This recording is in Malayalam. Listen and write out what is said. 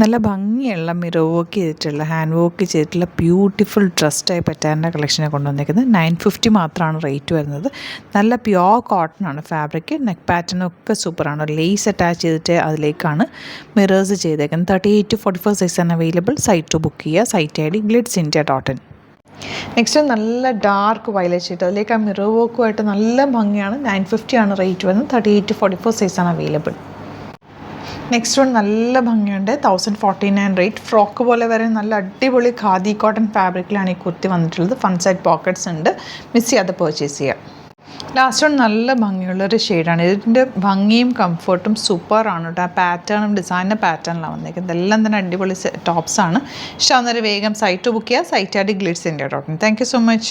നല്ല ഭംഗിയുള്ള മിറർ വർക്ക് ചെയ്തിട്ടുള്ള ഹാൻഡ് വർക്ക് ചെയ്തിട്ടുള്ള ബ്യൂട്ടിഫുൾ ഡ്രസ് ടൈപ്പ് അറ്റാറിൻ്റെ കളക്ഷനെ കൊണ്ടുവന്നിരിക്കുന്നത് 950 മാത്രമാണ് റേറ്റ് വരുന്നത്. നല്ല പ്യുവർ കോട്ടൺ ആണ് ഫാബ്രിക്. നെക്ക് പാറ്റേണൊക്കെ സൂപ്പറാണ്. ലേസ് അറ്റാച്ച് ചെയ്തിട്ട് അതിലേക്കാണ് മിറേഴ്സ് ചെയ്തേക്കുന്നത്. 38-44 സൈസാണ് അവൈലബിൾ. സൈറ്റ് ബുക്ക് ചെയ്യുക. സൈറ്റ് ഐ ഡി glitzindia.in. നെക്സ്റ്റ് നല്ല ഡാർക്ക് വയലറ്റ് ഷെയ്ഡ്, അതിലേക്ക് ആ മിറർ വർക്കുമായിട്ട് നല്ല ഭംഗിയാണ്. 950 ആണ് റേറ്റ് വരുന്നത്. 38-44 സൈസാണ് അവൈലബിൾ. നെക്സ്റ്റ് വൺ നല്ല ഭംഗിയുണ്ട്. 1049 റേറ്റ്. ഫ്രോക്ക് പോലെ വരെ നല്ല അടിപൊളി ഖാദി കോട്ടൺ ഫാബ്രിക്കിലാണ് ഈ കുർത്തി വന്നിട്ടുള്ളത്. ഫ്രണ്ട് സൈഡ് പോക്കറ്റ്സ് ഉണ്ട്. മിസ് ചെയ്യാതെ പർച്ചേസ് ചെയ്യാം. ലാസ്റ്റ് വൺ നല്ല ഭംഗിയുള്ളൊരു ഷെയ്ഡാണ്. ഇതിൻ്റെ ഭംഗിയും കംഫർട്ടും സൂപ്പറാണ് കേട്ടോ. ആ പാറ്റേണും ഡിസൈനിൻ്റെ പാറ്റേണിലാണ് വന്നിരിക്കുന്നത്. ഇതെല്ലാം തന്നെ അടിപൊളി ടോപ്സാണ്. ഇഷ്ടമാകുന്നവർ വേഗം സൈറ്റ് ബുക്ക് ചെയ്യുക. സൈറ്റ് ഐ ഡി glitzindia.in. Thank you so much.